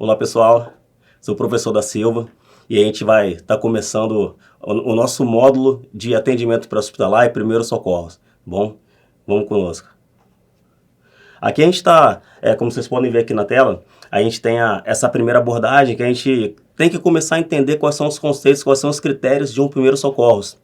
Olá pessoal, sou o professor da Silva e a gente vai estar começando o nosso módulo de atendimento pré-hospitalar e primeiros socorros. Bom, vamos conosco. Aqui a gente está, como vocês podem ver aqui na tela, a gente tem essa primeira abordagem que a gente tem que começar a entender quais são os conceitos, quais são os critérios de um primeiro socorros.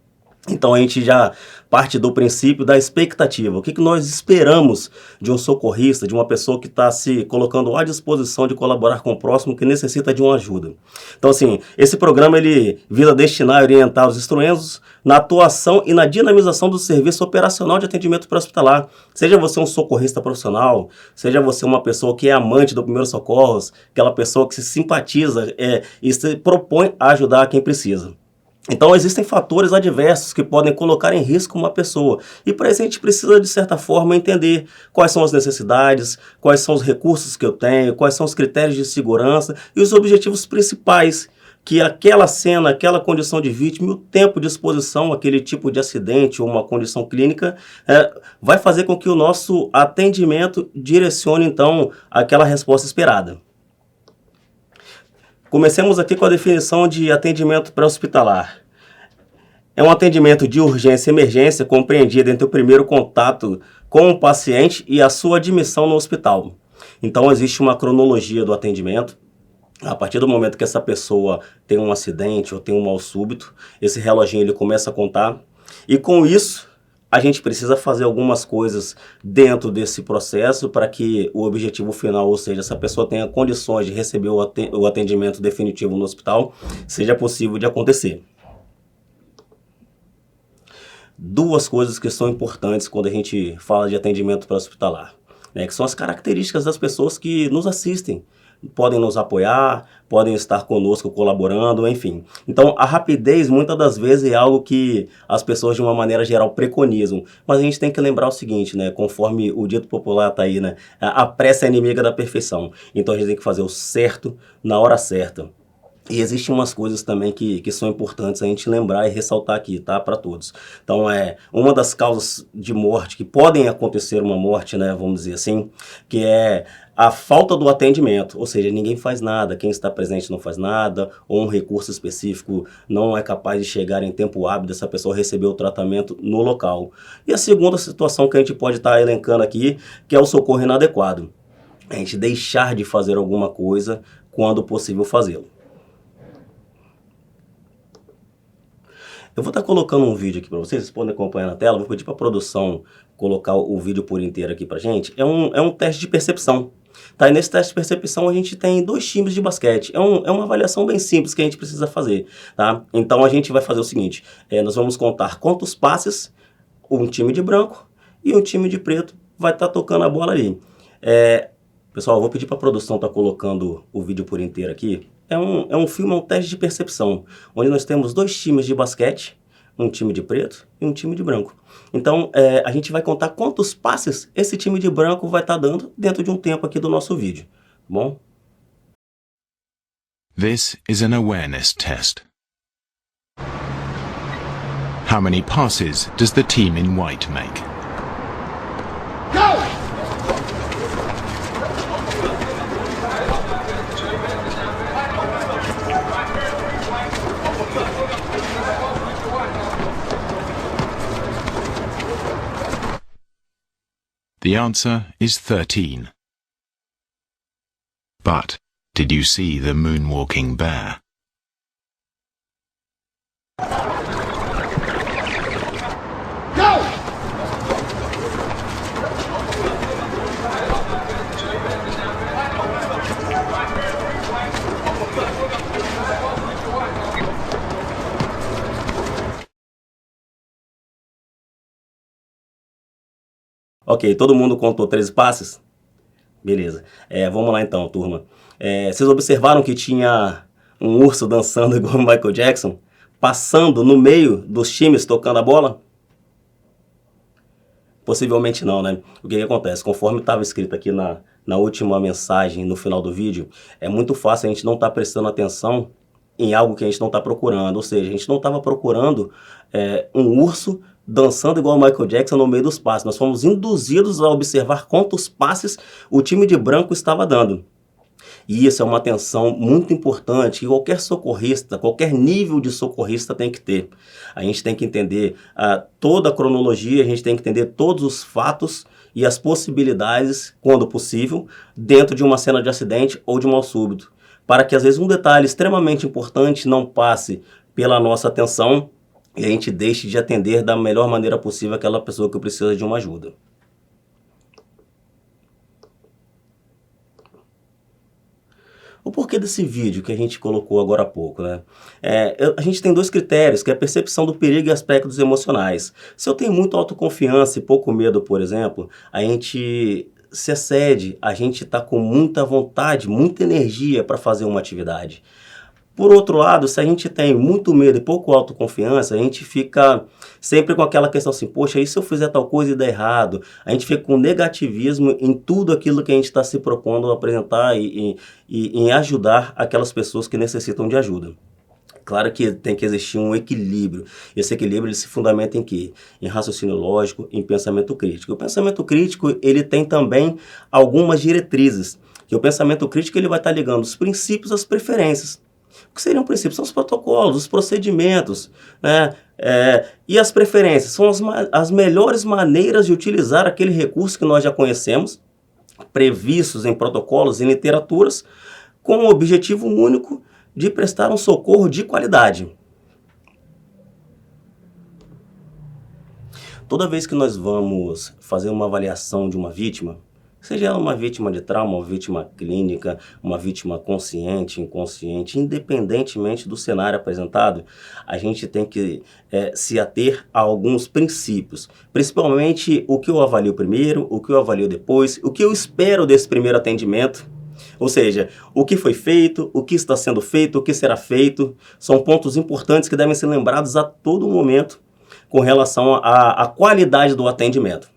Então a gente já parte do princípio da expectativa. O que nós esperamos de um socorrista, de uma pessoa que está se colocando à disposição de colaborar com o próximo que necessita de uma ajuda. Então assim, esse programa ele visa destinar e orientar os instruendos na atuação e na dinamização do serviço operacional de atendimento pré-hospitalar. Seja você um socorrista profissional, seja você uma pessoa que é amante do primeiro socorros, aquela pessoa que se simpatiza e se propõe a ajudar quem precisa. Então existem fatores adversos que podem colocar em risco uma pessoa e para isso a gente precisa de certa forma entender quais são as necessidades, quais são os recursos que eu tenho, quais são os critérios de segurança e os objetivos principais que aquela cena, aquela condição de vítima, o tempo de exposição àquele tipo de acidente ou uma condição clínica vai fazer com que o nosso atendimento direcione então aquela resposta esperada. Comecemos aqui com a definição de atendimento pré-hospitalar. É um atendimento de urgência e emergência compreendido entre o primeiro contato com o paciente e a sua admissão no hospital. Então existe uma cronologia do atendimento. A partir do momento que essa pessoa tem um acidente ou tem um mal súbito, esse reloginho ele começa a contar. E com isso, a gente precisa fazer algumas coisas dentro desse processo para que o objetivo final, ou seja, essa pessoa tenha condições de receber o atendimento definitivo no hospital, seja possível de acontecer. Duas coisas que são importantes quando a gente fala de atendimento pré-hospitalar, que são as características das pessoas que nos assistem. Podem nos apoiar, podem estar conosco colaborando, enfim. Então, a rapidez, muitas das vezes, é algo que as pessoas, de uma maneira geral, preconizam. Mas a gente tem que lembrar o seguinte, conforme o dito popular está aí, a pressa é inimiga da perfeição. Então, a gente tem que fazer o certo na hora certa. E existem umas coisas também que são importantes a gente lembrar e ressaltar aqui, tá? Para todos. Então, uma das causas de morte, que podem acontecer uma morte, vamos dizer assim, que é a falta do atendimento, ou seja, ninguém faz nada, quem está presente não faz nada, ou um recurso específico não é capaz de chegar em tempo hábil dessa pessoa receber o tratamento no local. E a segunda situação que a gente pode estar elencando aqui, que é o socorro inadequado. A gente deixar de fazer alguma coisa quando possível fazê-lo. Eu vou estar colocando um vídeo aqui para vocês podem acompanhar na tela, vou pedir para a produção colocar o vídeo por inteiro aqui para a gente. É um teste de percepção. Tá? E nesse teste de percepção a gente tem 2 times de basquete. É uma avaliação bem simples que a gente precisa fazer. Tá? Então a gente vai fazer o seguinte, nós vamos contar quantos passes um time de branco e um time de preto vai estar tocando a bola ali. Pessoal, eu vou pedir para a produção estar colocando o vídeo por inteiro aqui. É um teste de percepção, onde nós temos 2 times de basquete, um time de preto e um time de branco. Então, a gente vai contar quantos passes esse time de branco vai estar dando dentro de um tempo aqui do nosso vídeo, tá bom? This is an awareness test. How many passes does the team in white make? Go! The answer is 13. But did you see the moonwalking bear? Go! Ok, todo mundo contou 13 passes? Beleza. Vamos lá então, turma. Vocês observaram que tinha um urso dançando igual o Michael Jackson? Passando no meio dos times tocando a bola? Possivelmente não, O que acontece? Conforme estava escrito aqui na última mensagem, no final do vídeo, é muito fácil a gente não estar prestando atenção em algo que a gente não está procurando. Ou seja, a gente não estava procurando um urso dançando igual o Michael Jackson no meio dos passes. Nós fomos induzidos a observar quantos passes o time de branco estava dando. E isso é uma atenção muito importante que qualquer socorrista, qualquer nível de socorrista tem que ter. A gente tem que entender toda a cronologia, a gente tem que entender todos os fatos e as possibilidades, quando possível, dentro de uma cena de acidente ou de mal súbito, para que às vezes um detalhe extremamente importante não passe pela nossa atenção e a gente deixe de atender da melhor maneira possível aquela pessoa que precisa de uma ajuda. O porquê desse vídeo que a gente colocou agora há pouco, né? A gente tem 2 critérios, que é a percepção do perigo e aspectos emocionais. Se eu tenho muita autoconfiança e pouco medo, por exemplo, a gente se excede, a gente está com muita vontade, muita energia para fazer uma atividade. Por outro lado, se a gente tem muito medo e pouco autoconfiança, a gente fica sempre com aquela questão assim, poxa, e se eu fizer tal coisa e der errado? A gente fica com negativismo em tudo aquilo que a gente está se propondo a apresentar e em ajudar aquelas pessoas que necessitam de ajuda. Claro que tem que existir um equilíbrio. Esse equilíbrio ele se fundamenta em quê? Em raciocínio lógico, em pensamento crítico. O pensamento crítico ele tem também algumas diretrizes. Que o pensamento crítico ele vai estar ligando os princípios às preferências. O que seriam princípios? São os protocolos, os procedimentos, né? E as preferências são as melhores maneiras de utilizar aquele recurso que nós já conhecemos, previstos em protocolos e literaturas, com o objetivo único de prestar um socorro de qualidade. Toda vez que nós vamos fazer uma avaliação de uma vítima, seja ela uma vítima de trauma, uma vítima clínica, uma vítima consciente, inconsciente, independentemente do cenário apresentado, a gente tem que se ater a alguns princípios. Principalmente o que eu avalio primeiro, o que eu avalio depois, o que eu espero desse primeiro atendimento. Ou seja, o que foi feito, o que está sendo feito, o que será feito, são pontos importantes que devem ser lembrados a todo momento com relação à qualidade do atendimento.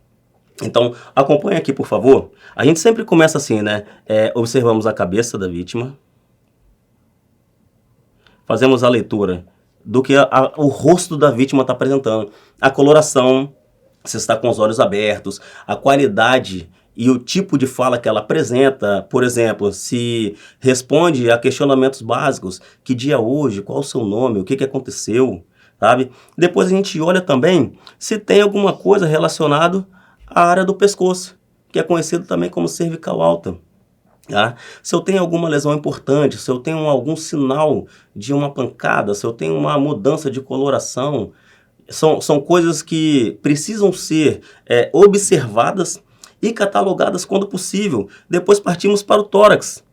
Então, acompanhe aqui, por favor. A gente sempre começa assim, né? Observamos a cabeça da vítima. Fazemos a leitura do que o rosto da vítima está apresentando. A coloração, se está com os olhos abertos, a qualidade e o tipo de fala que ela apresenta. Por exemplo, se responde a questionamentos básicos. Que dia é hoje? Qual o seu nome? O que aconteceu? Sabe? Depois a gente olha também se tem alguma coisa relacionada à área do pescoço, que é conhecido também como cervical alta. Tá? Se eu tenho alguma lesão importante, se eu tenho algum sinal de uma pancada, se eu tenho uma mudança de coloração, são coisas que precisam ser observadas e catalogadas quando possível. Depois partimos para o tórax.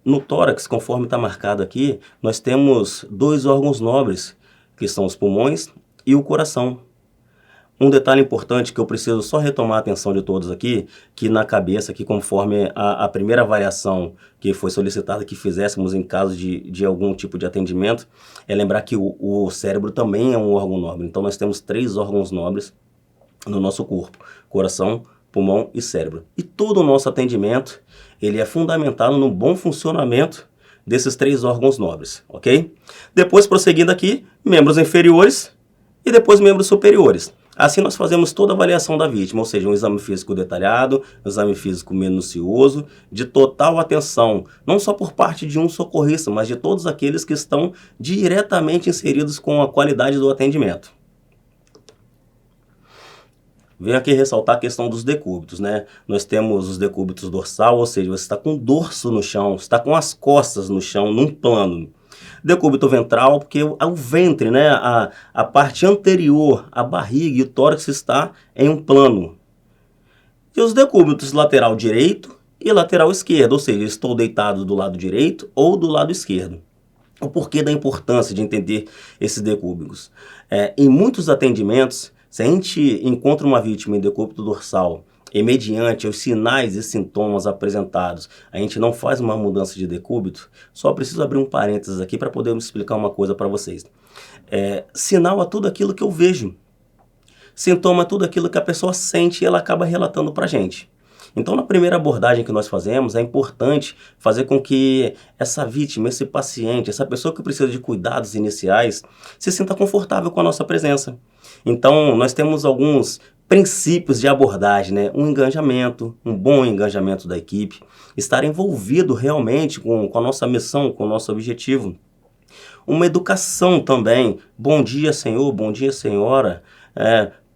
No tórax, conforme está marcado aqui, nós temos 2 órgãos nobres, que são os pulmões e o coração. Um detalhe importante que eu preciso só retomar a atenção de todos aqui, que na cabeça, que conforme a primeira avaliação que foi solicitada que fizéssemos em caso de algum tipo de atendimento, é lembrar que o cérebro também é um órgão nobre. Então nós temos 3 órgãos nobres no nosso corpo: coração, pulmão e cérebro. E todo o nosso atendimento ele é fundamentado no bom funcionamento desses 3 órgãos nobres, ok? Depois, prosseguindo aqui, membros inferiores e depois membros superiores. Assim nós fazemos toda a avaliação da vítima, ou seja, um exame físico detalhado, um exame físico minucioso, de total atenção, não só por parte de um socorrista, mas de todos aqueles que estão diretamente inseridos com a qualidade do atendimento. Venho aqui ressaltar a questão dos decúbitos, né? Nós temos os decúbitos dorsal, ou seja, você está com o dorso no chão, está com as costas no chão, num plano. Decúbito ventral, porque é o ventre, né? A parte anterior, a barriga e o tórax está em um plano. E os decúbitos lateral direito e lateral esquerdo, ou seja, estou deitado do lado direito ou do lado esquerdo. O porquê da importância de entender esses decúbitos? Em muitos atendimentos, se a gente encontra uma vítima em decúbito dorsal e mediante os sinais e sintomas apresentados, a gente não faz uma mudança de decúbito, só preciso abrir um parênteses aqui para poder explicar uma coisa para vocês. Sinal é tudo aquilo que eu vejo. Sintoma é tudo aquilo que a pessoa sente e ela acaba relatando para a gente. Então, na primeira abordagem que nós fazemos, é importante fazer com que essa vítima, esse paciente, essa pessoa que precisa de cuidados iniciais, se sinta confortável com a nossa presença. Então, nós temos alguns princípios de abordagem, né? Um engajamento, um bom engajamento da equipe, estar envolvido realmente com a nossa missão, com o nosso objetivo. Uma educação também, bom dia senhor, bom dia senhora,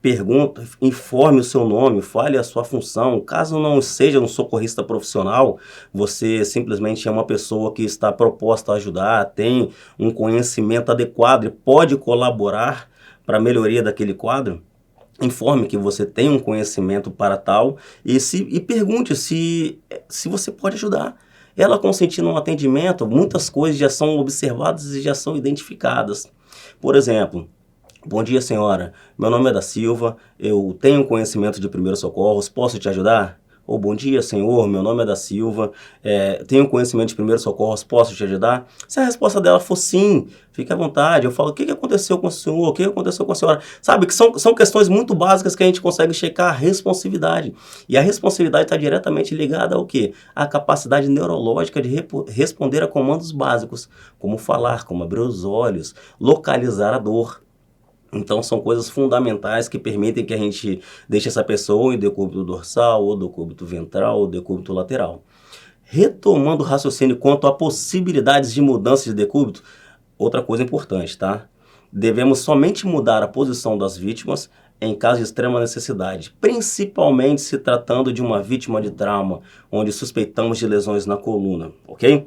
pergunta, informe o seu nome, fale a sua função. Caso não seja um socorrista profissional, você simplesmente é uma pessoa que está proposta a ajudar, tem um conhecimento adequado e pode colaborar para a melhoria daquele quadro. Informe que você tem um conhecimento para tal e pergunte se você pode ajudar. Ela consentindo um atendimento, muitas coisas já são observadas e já são identificadas. Por exemplo, bom dia senhora, meu nome é da Silva, eu tenho conhecimento de primeiros socorros, posso te ajudar? Ou bom dia senhor, meu nome é da Silva, tenho conhecimento de primeiros socorros, posso te ajudar? Se a resposta dela for sim, fique à vontade, eu falo o que aconteceu com o senhor, o que aconteceu com a senhora? Sabe que são questões muito básicas que a gente consegue checar a responsividade. E a responsividade está diretamente ligada ao quê? À capacidade neurológica de responder a comandos básicos, como falar, como abrir os olhos, localizar a dor. Então são coisas fundamentais que permitem que a gente deixe essa pessoa em decúbito dorsal, ou decúbito ventral, ou decúbito lateral. Retomando o raciocínio quanto a possibilidades de mudança de decúbito, outra coisa importante, tá? Devemos somente mudar a posição das vítimas em caso de extrema necessidade, principalmente se tratando de uma vítima de trauma, onde suspeitamos de lesões na coluna, ok?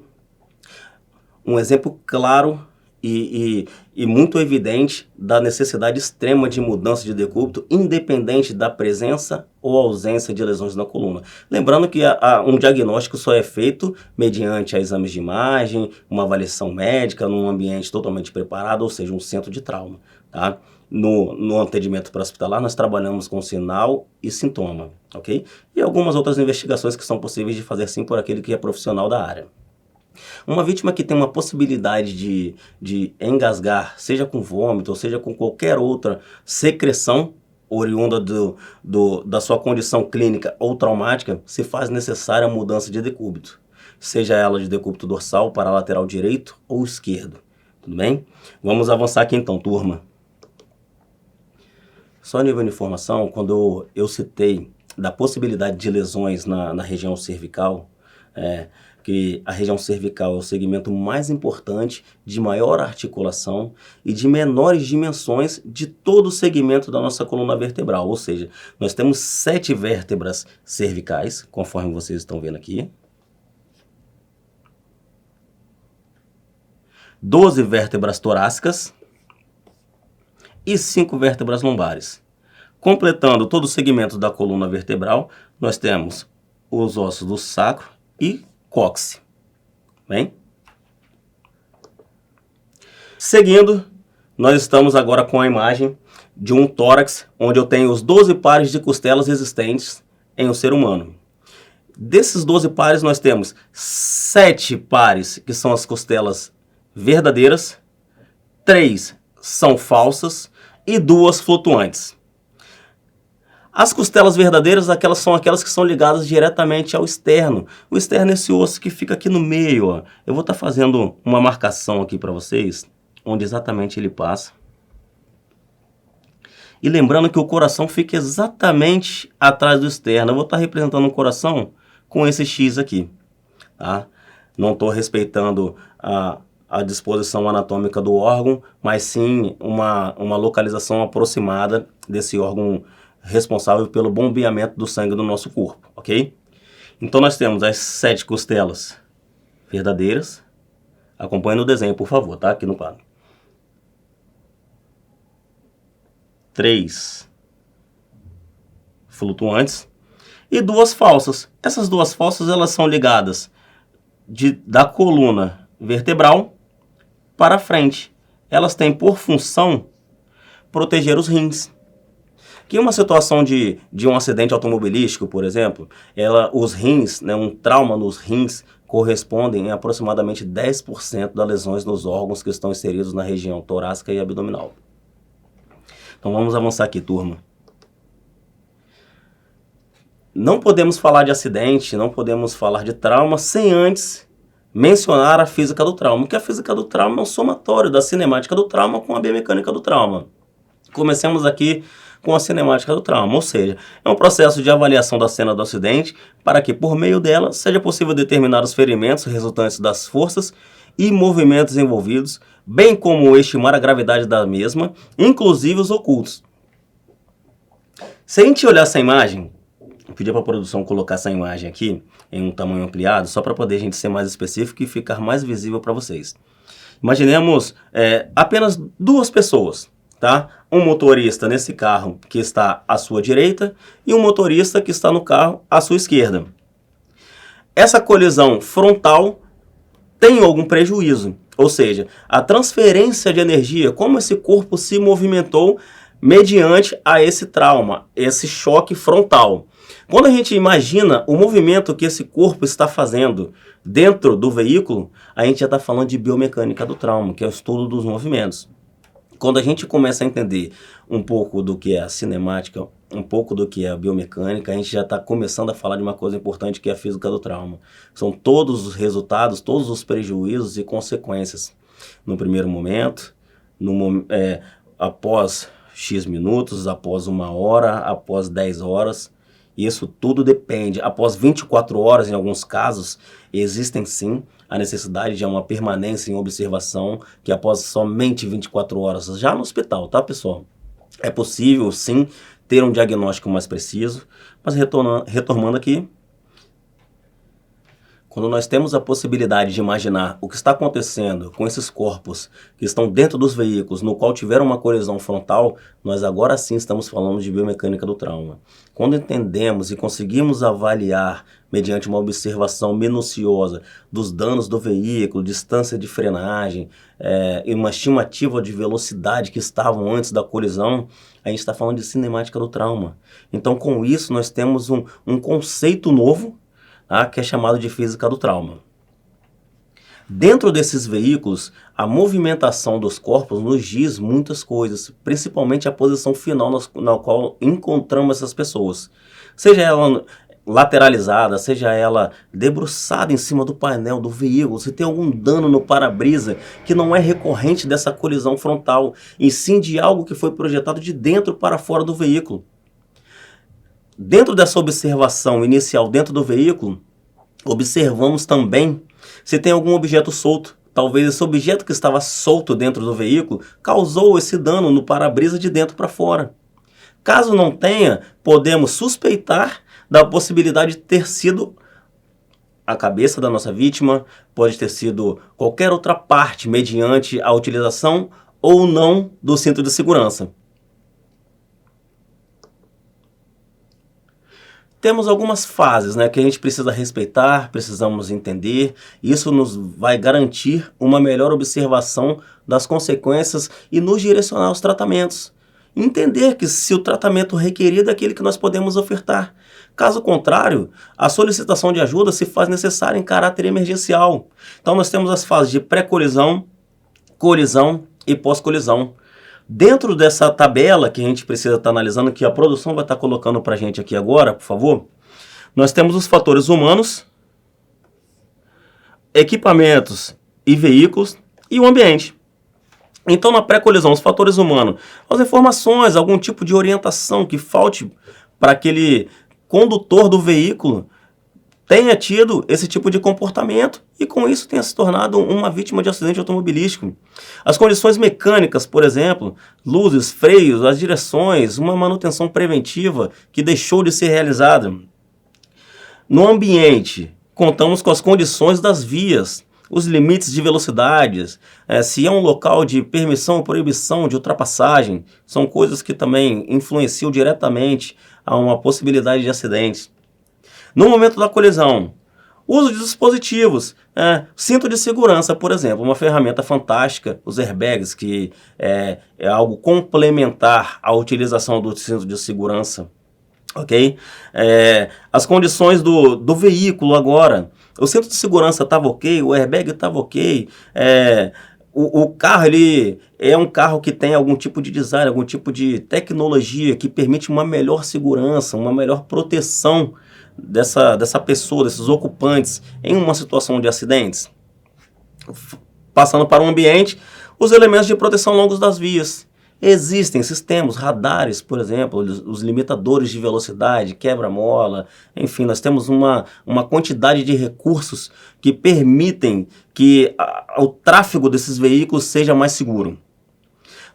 Um exemplo claro e muito evidente da necessidade extrema de mudança de decúbito, independente da presença ou ausência de lesões na coluna. Lembrando que um diagnóstico só é feito mediante exames de imagem, uma avaliação médica, num ambiente totalmente preparado, ou seja, um centro de trauma. Tá? No atendimento pré-hospitalar, nós trabalhamos com sinal e sintoma, ok? E algumas outras investigações que são possíveis de fazer sim por aquele que é profissional da área. Uma vítima que tem uma possibilidade de engasgar, seja com vômito ou seja com qualquer outra secreção oriunda da sua condição clínica ou traumática, se faz necessária a mudança de decúbito, seja ela de decúbito dorsal para lateral direito ou esquerdo. Tudo bem? Vamos avançar aqui então, turma. Só a nível de informação, quando eu citei da possibilidade de lesões na região cervical, que a região cervical é o segmento mais importante, de maior articulação e de menores dimensões de todo o segmento da nossa coluna vertebral. Ou seja, nós temos 7 vértebras cervicais, conforme vocês estão vendo aqui. 12 vértebras torácicas e 5 vértebras lombares. Completando todo o segmento da coluna vertebral, nós temos os ossos do sacro e cóccix. Bem? Seguindo, nós estamos agora com a imagem de um tórax, onde eu tenho os 12 pares de costelas existentes em um ser humano. Desses 12 pares, nós temos 7 pares, que são as costelas verdadeiras, 3 são falsas e 2 flutuantes. As costelas verdadeiras, são aquelas que são ligadas diretamente ao externo. O externo é esse osso que fica aqui no meio. Ó. Eu vou estar fazendo uma marcação aqui para vocês, onde exatamente ele passa. E lembrando que o coração fica exatamente atrás do externo. Eu vou estar representando um coração com esse X aqui. Tá? Não estou respeitando a disposição anatômica do órgão, mas sim uma localização aproximada desse órgão responsável pelo bombeamento do sangue do nosso corpo, ok? Então nós temos as 7 costelas verdadeiras. Acompanhe no desenho, por favor, tá? Aqui no quadro. 3 flutuantes e 2 falsas. Essas 2 falsas, elas são ligadas da coluna vertebral para frente. Elas têm por função proteger os rins. Que em uma situação de um acidente automobilístico, por exemplo, os rins, né, um trauma nos rins, correspondem em aproximadamente 10% das lesões nos órgãos que estão inseridos na região torácica e abdominal. Então vamos avançar aqui, turma. Não podemos falar de acidente, não podemos falar de trauma sem antes mencionar a física do trauma, porque a física do trauma é um somatório da cinemática do trauma com a biomecânica do trauma. Comecemos aqui com a cinemática do trauma, ou seja, é um processo de avaliação da cena do acidente para que, por meio dela, seja possível determinar os ferimentos resultantes das forças e movimentos envolvidos, bem como estimar a gravidade da mesma, inclusive os ocultos. Se a gente olhar essa imagem, eu pedi para a produção colocar essa imagem aqui em um tamanho ampliado, só para poder a gente ser mais específico e ficar mais visível para vocês. Imaginemos apenas duas pessoas, tá? Um motorista nesse carro que está à sua direita e um motorista que está no carro à sua esquerda. Essa colisão frontal tem algum prejuízo, ou seja, a transferência de energia, como esse corpo se movimentou mediante a esse trauma, esse choque frontal. Quando a gente imagina o movimento que esse corpo está fazendo dentro do veículo, a gente já está falando de biomecânica do trauma, que é o estudo dos movimentos. Quando a gente começa a entender um pouco do que é a cinemática, um pouco do que é a biomecânica, a gente já está começando a falar de uma coisa importante que é a física do trauma. São todos os resultados, todos os prejuízos e consequências. No primeiro momento, após X minutos, após 1 hora, após 10 horas. Isso tudo depende. Após 24 horas, em alguns casos, existem sim a necessidade de uma permanência em observação, que após somente 24 horas, já no hospital, tá, pessoal? É possível sim ter um diagnóstico mais preciso, mas retomando aqui, quando nós temos a possibilidade de imaginar o que está acontecendo com esses corpos que estão dentro dos veículos, no qual tiveram uma colisão frontal, nós agora sim estamos falando de biomecânica do trauma. Quando entendemos e conseguimos avaliar, mediante uma observação minuciosa dos danos do veículo, distância de frenagem e uma estimativa de velocidade que estavam antes da colisão, a gente está falando de cinemática do trauma. Então, com isso, nós temos um conceito novo, que é chamado de física do trauma. Dentro desses veículos, a movimentação dos corpos nos diz muitas coisas, principalmente a posição final na qual encontramos essas pessoas. Seja ela lateralizada, seja ela debruçada em cima do painel do veículo, se tem algum dano no para-brisa que não é recorrente dessa colisão frontal, e sim de algo que foi projetado de dentro para fora do veículo. Dentro dessa observação inicial dentro do veículo, observamos também se tem algum objeto solto. Talvez esse objeto que estava solto dentro do veículo causou esse dano no para-brisa de dentro para fora. Caso não tenha, podemos suspeitar da possibilidade de ter sido a cabeça da nossa vítima, pode ter sido qualquer outra parte mediante a utilização ou não do cinto de segurança. Temos algumas fases, que a gente precisa respeitar, precisamos entender. Isso nos vai garantir uma melhor observação das consequências e nos direcionar aos tratamentos. Entender que se o tratamento requerido é aquele que nós podemos ofertar. Caso contrário, a solicitação de ajuda se faz necessária em caráter emergencial. Então nós temos as fases de pré-colisão, colisão e pós-colisão. Dentro dessa tabela que a gente precisa estar analisando, que a produção vai estar colocando para a gente aqui agora, por favor, nós temos os fatores humanos, equipamentos e veículos e o ambiente. Então, na pré-colisão, os fatores humanos, as informações, algum tipo de orientação que falte para aquele condutor do veículo tenha tido esse tipo de comportamento e com isso tenha se tornado uma vítima de acidente automobilístico. As condições mecânicas, por exemplo, luzes, freios, as direções, uma manutenção preventiva que deixou de ser realizada. No ambiente, contamos com as condições das vias, os limites de velocidades, se é um local de permissão ou proibição de ultrapassagem, são coisas que também influenciam diretamente a uma possibilidade de acidentes. No momento da colisão, uso de dispositivos, cinto de segurança, por exemplo, uma ferramenta fantástica, os airbags, que é algo complementar à utilização do cinto de segurança, ok? As condições do veículo agora, o cinto de segurança estava ok, o airbag estava ok, o carro ele é um carro que tem algum tipo de design, algum tipo de tecnologia que permite uma melhor segurança, uma melhor proteção dessa pessoa, desses ocupantes em uma situação de acidentes. Passando para o ambiente, os elementos de proteção longos das vias. Existem sistemas, radares, por exemplo, os limitadores de velocidade, quebra-mola, enfim, nós temos uma quantidade de recursos que permitem que o tráfego desses veículos seja mais seguro.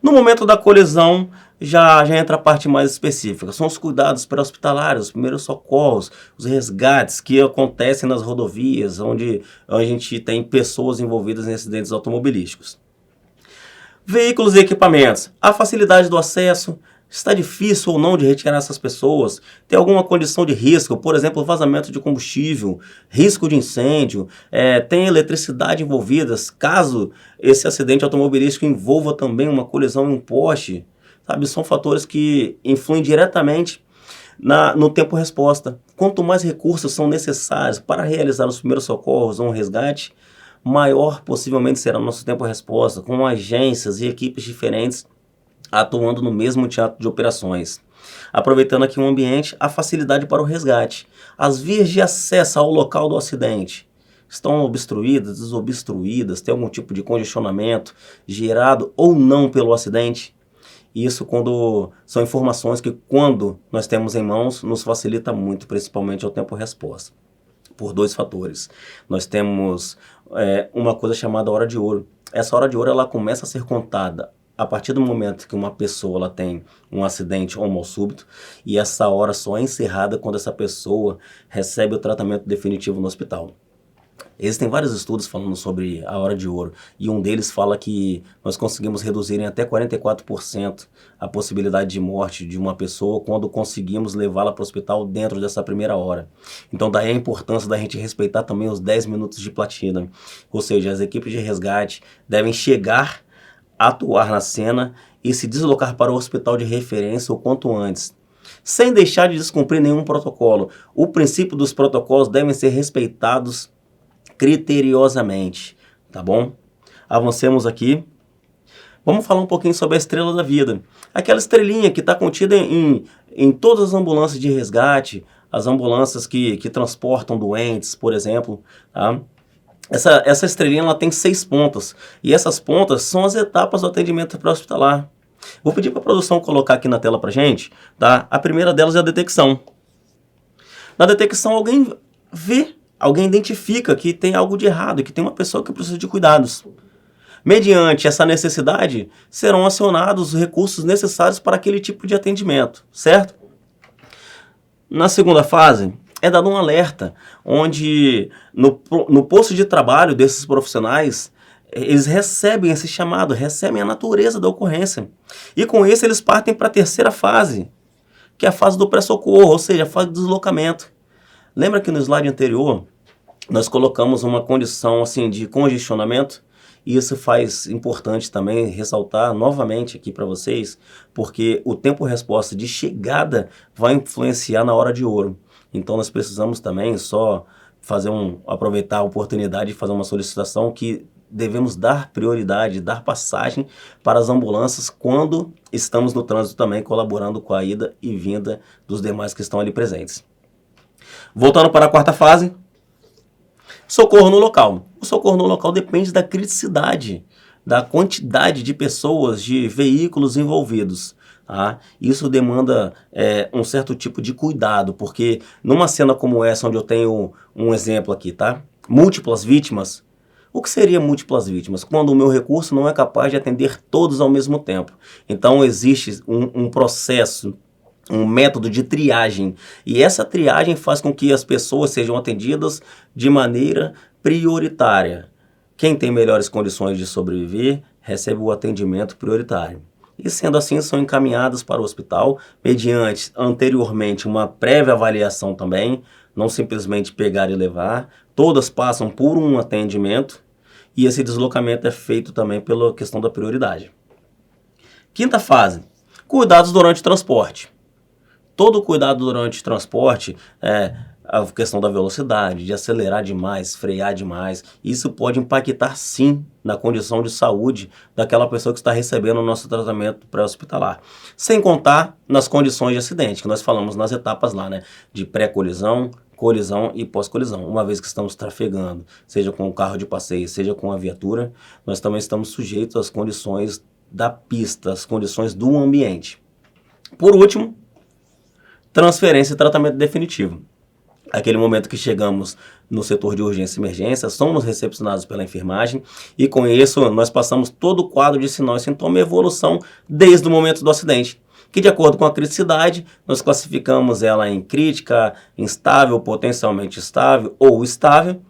No momento da colisão, já entra a parte mais específica. São os cuidados pré-hospitalares, os primeiros socorros, os resgates que acontecem nas rodovias, onde a gente tem pessoas envolvidas em acidentes automobilísticos. Veículos e equipamentos. A facilidade do acesso. Está difícil ou não de retirar essas pessoas? Tem alguma condição de risco? Por exemplo, vazamento de combustível, risco de incêndio, tem eletricidade envolvida, caso esse acidente automobilístico envolva também uma colisão em um poste. Sabe, são fatores que influem diretamente no tempo-resposta. Quanto mais recursos são necessários para realizar os primeiros socorros ou um resgate, maior possivelmente será o nosso tempo-resposta, com agências e equipes diferentes atuando no mesmo teatro de operações. Aproveitando aqui o ambiente, a facilidade para o resgate. As vias de acesso ao local do acidente estão obstruídas, desobstruídas, tem algum tipo de congestionamento gerado ou não pelo acidente? Isso são informações que, quando nós temos em mãos, nos facilita muito, principalmente ao tempo-resposta. Por dois fatores. Nós temos uma coisa chamada hora de ouro. Essa hora de ouro ela começa a ser contada a partir do momento que uma pessoa ela tem um acidente ou um mal súbito, e essa hora só é encerrada quando essa pessoa recebe o tratamento definitivo no hospital. Existem vários estudos falando sobre a hora de ouro, e um deles fala que nós conseguimos reduzir em até 44% a possibilidade de morte de uma pessoa quando conseguimos levá-la para o hospital dentro dessa primeira hora. Então daí a importância da gente respeitar também os 10 minutos de platina, ou seja, as equipes de resgate devem chegar, atuar na cena e se deslocar para o hospital de referência o quanto antes, sem deixar de descumprir nenhum protocolo. O princípio dos protocolos devem ser respeitados criteriosamente, tá bom? Avancemos aqui. Vamos falar um pouquinho sobre a estrela da vida. Aquela estrelinha que está contida em todas as ambulâncias de resgate, as ambulâncias que transportam doentes, por exemplo, tá? Essa estrelinha ela tem 6 pontas, e essas pontas são as etapas do atendimento pré-hospitalar. Vou pedir para a produção colocar aqui na tela para gente, tá? A primeira delas é a detecção. Na detecção, alguém identifica que tem algo de errado, que tem uma pessoa que precisa de cuidados. Mediante essa necessidade, serão acionados os recursos necessários para aquele tipo de atendimento, certo? Na segunda fase, é dado um alerta, onde no posto de trabalho desses profissionais, eles recebem esse chamado, recebem a natureza da ocorrência. E com isso eles partem para a terceira fase, que é a fase do pré-socorro, ou seja, a fase do deslocamento. Lembra que no slide anterior, nós colocamos uma condição assim, de congestionamento? E isso faz importante também ressaltar novamente aqui para vocês, porque o tempo-resposta de chegada vai influenciar na hora de ouro. Então nós precisamos também só aproveitar a oportunidade de fazer uma solicitação que devemos dar prioridade, dar passagem para as ambulâncias quando estamos no trânsito também, colaborando com a ida e vinda dos demais que estão ali presentes. Voltando para a quarta fase, socorro no local. O socorro no local depende da criticidade, da quantidade de pessoas, de veículos envolvidos. Tá? Isso demanda um certo tipo de cuidado, porque numa cena como essa, onde eu tenho um exemplo aqui, tá? Múltiplas vítimas. O que seria múltiplas vítimas? Quando o meu recurso não é capaz de atender todos ao mesmo tempo. Então existe um processo, um método de triagem, e essa triagem faz com que as pessoas sejam atendidas de maneira prioritária. Quem tem melhores condições de sobreviver recebe o atendimento prioritário. E sendo assim, são encaminhadas para o hospital mediante anteriormente uma prévia avaliação também, não simplesmente pegar e levar. Todas passam por um atendimento e esse deslocamento é feito também pela questão da prioridade. Quinta fase, cuidados durante o transporte. Todo cuidado durante o transporte a questão da velocidade, de acelerar demais, frear demais, isso pode impactar sim na condição de saúde daquela pessoa que está recebendo o nosso tratamento pré-hospitalar. Sem contar nas condições de acidente, que nós falamos nas etapas lá, né? De pré-colisão, colisão e pós-colisão. Uma vez que estamos trafegando, seja com o carro de passeio, seja com a viatura, nós também estamos sujeitos às condições da pista, as condições do ambiente. Por último, transferência e tratamento definitivo. Aquele momento que chegamos no setor de urgência e emergência, somos recepcionados pela enfermagem e com isso nós passamos todo o quadro de sinal e sintoma e evolução desde o momento do acidente, que de acordo com a criticidade, nós classificamos ela em crítica, instável, potencialmente estável ou estável,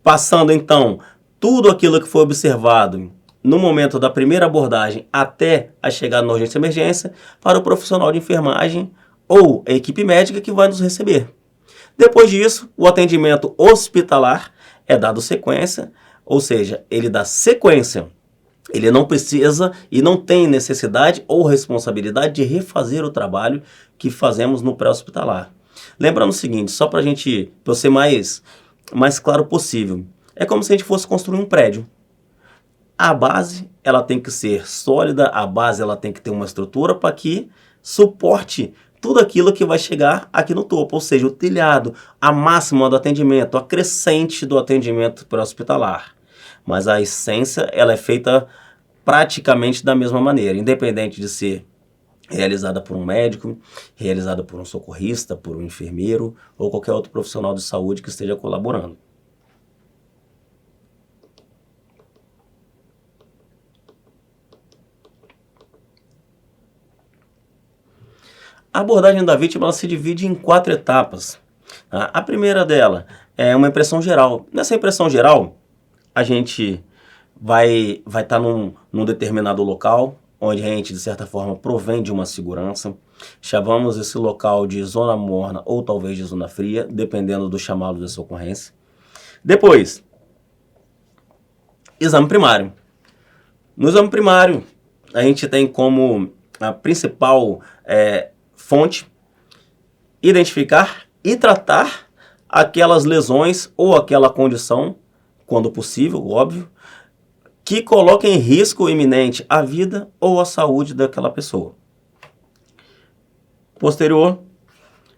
passando então tudo aquilo que foi observado no momento da primeira abordagem até a chegada na urgência e emergência para o profissional de enfermagem ou a equipe médica que vai nos receber. Depois disso, o atendimento hospitalar é dado sequência, ou seja, ele dá sequência. Ele não precisa e não tem necessidade ou responsabilidade de refazer o trabalho que fazemos no pré-hospitalar. Lembrando o seguinte, só para eu ser mais claro possível, é como se a gente fosse construir um prédio. A base ela tem que ser sólida, a base ela tem que ter uma estrutura para que suporte tudo aquilo que vai chegar aqui no topo, ou seja, o telhado, a máxima do atendimento, a crescente do atendimento pré-hospitalar. Mas a essência ela é feita praticamente da mesma maneira, independente de ser realizada por um médico, realizada por um socorrista, por um enfermeiro ou qualquer outro profissional de saúde que esteja colaborando. A abordagem da vítima ela se divide em 4 etapas. Tá? A primeira dela é uma impressão geral. Nessa impressão geral, a gente vai estar num determinado local, onde a gente, de certa forma, provém de uma segurança. Chamamos esse local de zona morna ou talvez de zona fria, dependendo do chamado dessa ocorrência. Depois, exame primário. No exame primário, a gente tem como a principal fonte identificar e tratar aquelas lesões ou aquela condição, quando possível, óbvio, que coloca em risco iminente a vida ou a saúde daquela pessoa. Posterior,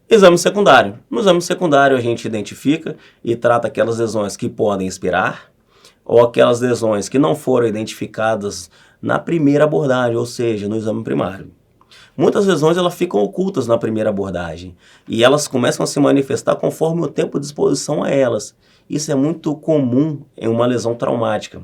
exame secundário. No exame secundário a gente identifica e trata aquelas lesões que podem expirar ou aquelas lesões que não foram identificadas na primeira abordagem, ou seja, no exame primário. Muitas lesões elas ficam ocultas na primeira abordagem e elas começam a se manifestar conforme o tempo de exposição a elas. Isso é muito comum em uma lesão traumática.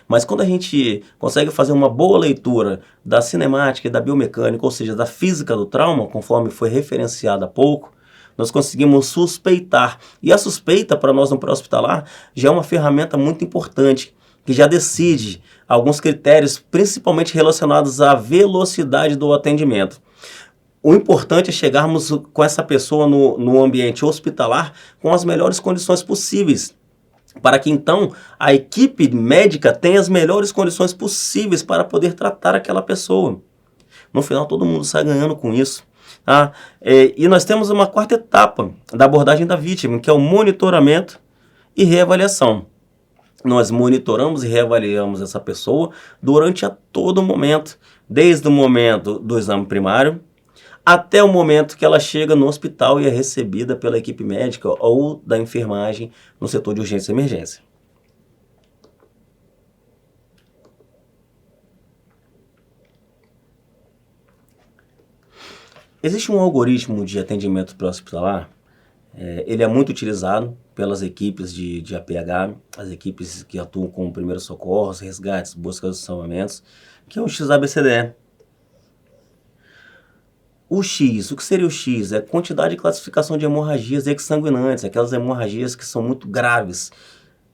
Mas quando a gente consegue fazer uma boa leitura da cinemática e da biomecânica, ou seja, da física do trauma, conforme foi referenciado há pouco, nós conseguimos suspeitar. E a suspeita para nós no pré-hospitalar já é uma ferramenta muito importante, que já decide alguns critérios, principalmente relacionados à velocidade do atendimento. O importante é chegarmos com essa pessoa no ambiente hospitalar com as melhores condições possíveis, para que então a equipe médica tenha as melhores condições possíveis para poder tratar aquela pessoa. No final todo mundo sai ganhando com isso. E nós temos uma 4ª etapa da abordagem da vítima, que é o monitoramento e reavaliação. Nós monitoramos e reavaliamos essa pessoa durante todo momento, desde o momento do exame primário até o momento que ela chega no hospital e é recebida pela equipe médica ou da enfermagem no setor de urgência e emergência. Existe um algoritmo de atendimento pré-hospitalar. Ele é muito utilizado pelas equipes de APH, as equipes que atuam com primeiros socorros, resgates, buscas e salvamentos, que é o XABCDE. O X, o que seria o X? É a quantidade de classificação de hemorragias exsanguinantes, aquelas hemorragias que são muito graves.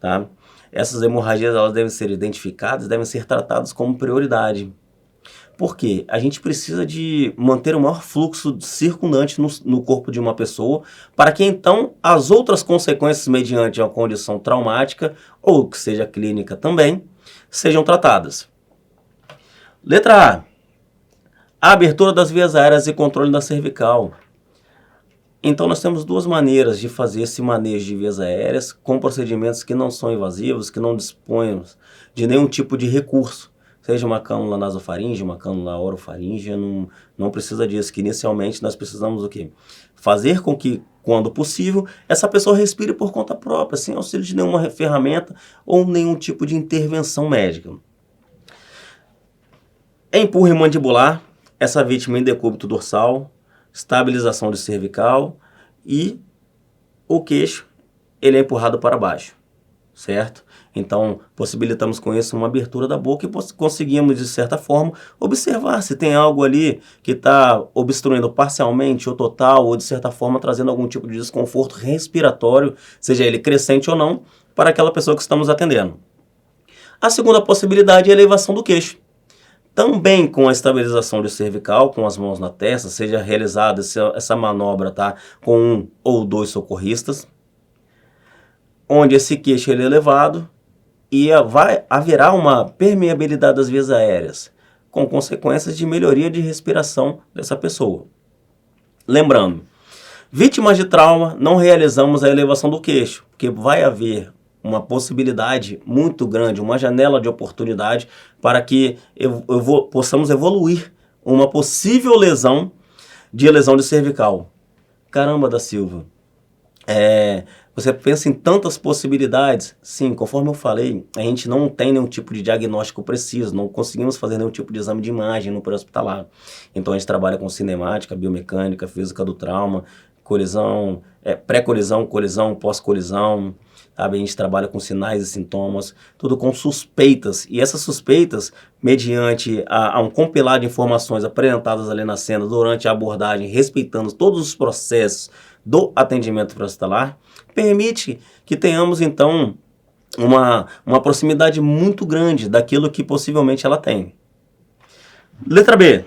Tá? Essas hemorragias elas devem ser identificadas, devem ser tratadas como prioridade. Por quê? A gente precisa de manter o maior fluxo circundante no corpo de uma pessoa, para que então as outras consequências mediante uma condição traumática, ou que seja clínica também, sejam tratadas. Letra A abertura das vias aéreas e controle da cervical. Então nós temos 2 maneiras de fazer esse manejo de vias aéreas com procedimentos que não são invasivos, que não dispõem de nenhum tipo de recurso. Seja uma cânula nasofaríngea, uma cânula orofaríngea, não precisa disso, que inicialmente nós precisamos o quê? Fazer com que, quando possível, essa pessoa respire por conta própria, sem auxílio de nenhuma ferramenta ou nenhum tipo de intervenção médica. Empurre mandibular, essa vítima em decúbito dorsal, estabilização de cervical e o queixo, ele é empurrado para baixo, certo? Então, possibilitamos com isso uma abertura da boca e conseguimos, de certa forma, observar se tem algo ali que está obstruindo parcialmente ou total, ou de certa forma trazendo algum tipo de desconforto respiratório, seja ele crescente ou não, para aquela pessoa que estamos atendendo. A segunda possibilidade é a elevação do queixo. Também com a estabilização de cervical, com as mãos na testa, seja realizada essa manobra, tá, com 1 ou 2 socorristas, onde esse queixo ele é elevado e haverá uma permeabilidade das vias aéreas, com consequências de melhoria de respiração dessa pessoa. Lembrando, vítimas de trauma, não realizamos a elevação do queixo, porque vai haver uma possibilidade muito grande, uma janela de oportunidade para que possamos evoluir uma possível lesão de cervical. Caramba da Silva, você pensa em tantas possibilidades? Sim, conforme eu falei, a gente não tem nenhum tipo de diagnóstico preciso, não conseguimos fazer nenhum tipo de exame de imagem no pré-hospitalar. Então a gente trabalha com cinemática, biomecânica, física do trauma, colisão, pré-colisão, colisão, pós-colisão, sabe? A gente trabalha com sinais e sintomas, tudo com suspeitas. E essas suspeitas, mediante a um compilado de informações apresentadas ali na cena durante a abordagem, respeitando todos os processos do atendimento pré-hospitalar, permite que tenhamos, então, uma proximidade muito grande daquilo que possivelmente ela tem. Letra B.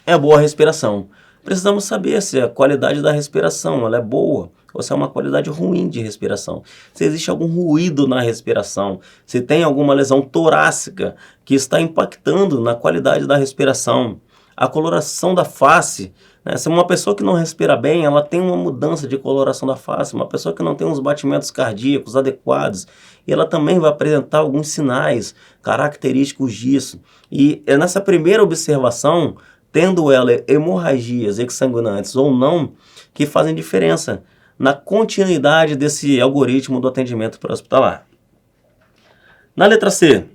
É a boa respiração. Precisamos saber se a qualidade da respiração ela é boa ou se é uma qualidade ruim de respiração. Se existe algum ruído na respiração, se tem alguma lesão torácica que está impactando na qualidade da respiração. A coloração da face, né? Se uma pessoa que não respira bem, ela tem uma mudança de coloração da face. Uma pessoa que não tem uns batimentos cardíacos adequados, ela também vai apresentar alguns sinais característicos disso. E é nessa primeira observação, tendo ela hemorragias exsanguinantes ou não, que fazem diferença na continuidade desse algoritmo do atendimento pré-hospitalar. Na letra C,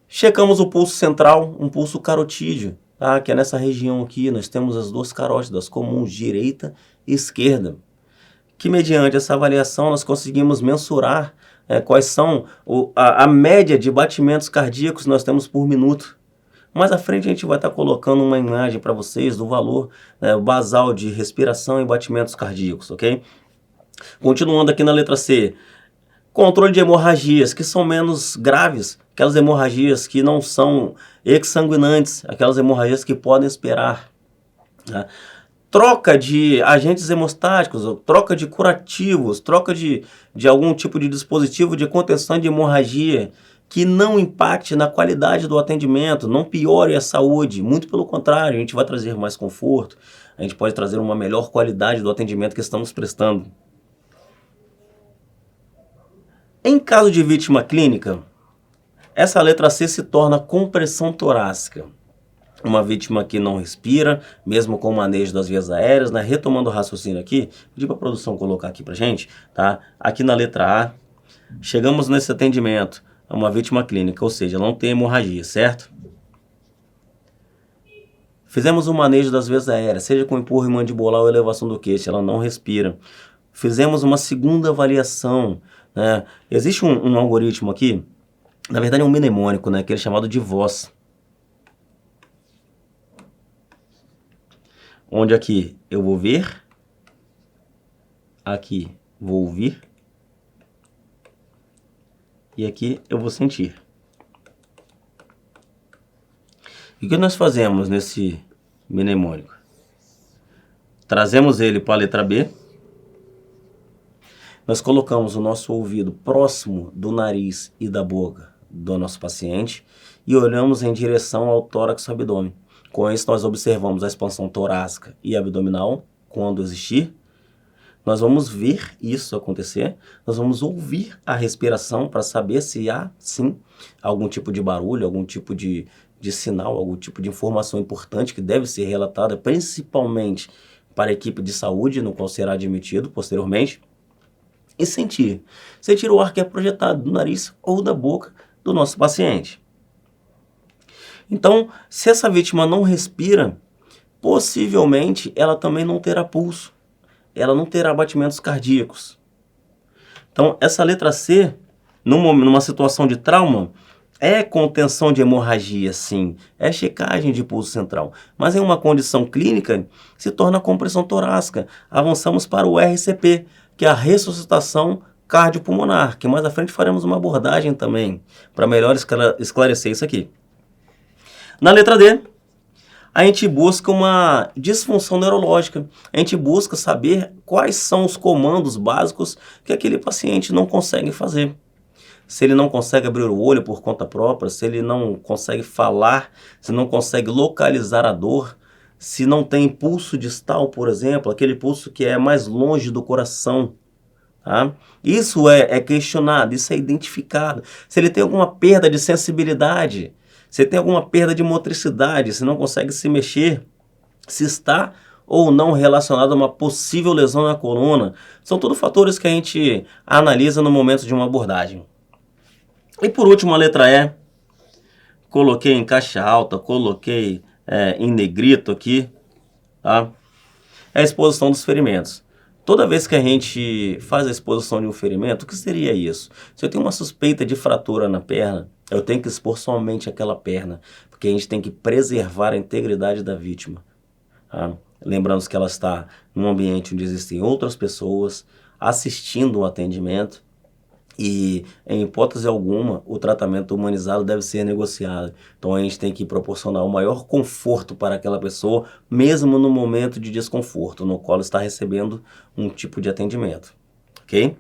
checamos o pulso central, um pulso carotídeo, tá? Que é nessa região aqui, nós temos as duas carótidas comuns, direita e esquerda, que mediante essa avaliação nós conseguimos mensurar quais são a média de batimentos cardíacos que nós temos por minuto. Mais à frente a gente vai estar colocando uma imagem para vocês do valor basal de respiração e batimentos cardíacos, ok? Continuando aqui na letra C, controle de hemorragias que são menos graves, aquelas hemorragias que não são exsanguinantes, aquelas hemorragias que podem esperar, né? Troca de agentes hemostáticos, troca de curativos, troca de algum tipo de dispositivo de contenção de hemorragia que não impacte na qualidade do atendimento, não piore a saúde, muito pelo contrário, a gente vai trazer mais conforto, a gente pode trazer uma melhor qualidade do atendimento que estamos prestando. Em caso de vítima clínica, essa letra C se torna compressão torácica. Uma vítima que não respira, mesmo com o manejo das vias aéreas, né? Retomando o raciocínio aqui, pedi para a produção colocar aqui para gente, tá? Aqui na letra A, chegamos nesse atendimento a uma vítima clínica, ou seja, não tem hemorragia, certo? Fizemos o manejo das vias aéreas, seja com empurre mandibular ou elevação do queixo, ela não respira. Fizemos uma segunda avaliação, né? Existe um algoritmo aqui, na verdade é um mnemônico, né? Que é chamado de voz. Onde aqui eu vou ver, aqui vou ouvir, e aqui eu vou sentir. E o que nós fazemos nesse mnemônico? Trazemos ele para a letra B. Nós colocamos o nosso ouvido próximo do nariz e da boca do nosso paciente e olhamos em direção ao tórax e ao abdômen. Com isso nós observamos a expansão torácica e abdominal, quando existir. Nós vamos ver isso acontecer, nós vamos ouvir a respiração para saber se há, sim, algum tipo de barulho, algum tipo de sinal, algum tipo de informação importante que deve ser relatada, principalmente para a equipe de saúde, no qual será admitido posteriormente. E sentir o ar que é projetado do nariz ou da boca do nosso paciente. Então, se essa vítima não respira, possivelmente ela também não terá pulso, ela não terá batimentos cardíacos. Então, essa letra C, numa situação de trauma, é contenção de hemorragia, sim, é checagem de pulso central, mas em uma condição clínica se torna compressão torácica. Avançamos para o RCP, que é a ressuscitação cardiopulmonar, que mais à frente faremos uma abordagem também, para melhor esclarecer isso aqui. Na letra D, a gente busca uma disfunção neurológica, a gente busca saber quais são os comandos básicos que aquele paciente não consegue fazer. Se ele não consegue abrir o olho por conta própria, se ele não consegue falar, se não consegue localizar a dor, se não tem pulso distal, por exemplo, aquele pulso que é mais longe do coração. Tá? Isso é questionado, isso é identificado. Se ele tem alguma perda de sensibilidade, se tem alguma perda de motricidade, se não consegue se mexer, se está ou não relacionado a uma possível lesão na coluna, são tudo fatores que a gente analisa no momento de uma abordagem. E por último, a letra E, coloquei em caixa alta, coloquei em negrito aqui, tá? É a exposição dos ferimentos. Toda vez que a gente faz a exposição de um ferimento, o que seria isso? Se eu tenho uma suspeita de fratura na perna, eu tenho que expor somente aquela perna, porque a gente tem que preservar a integridade da vítima. Tá? Lembrando que ela está num ambiente onde existem outras pessoas assistindo o atendimento, e, em hipótese alguma, o tratamento humanizado deve ser negociado. Então, a gente tem que proporcionar o maior conforto para aquela pessoa, mesmo no momento de desconforto, no qual está recebendo um tipo de atendimento. Ok?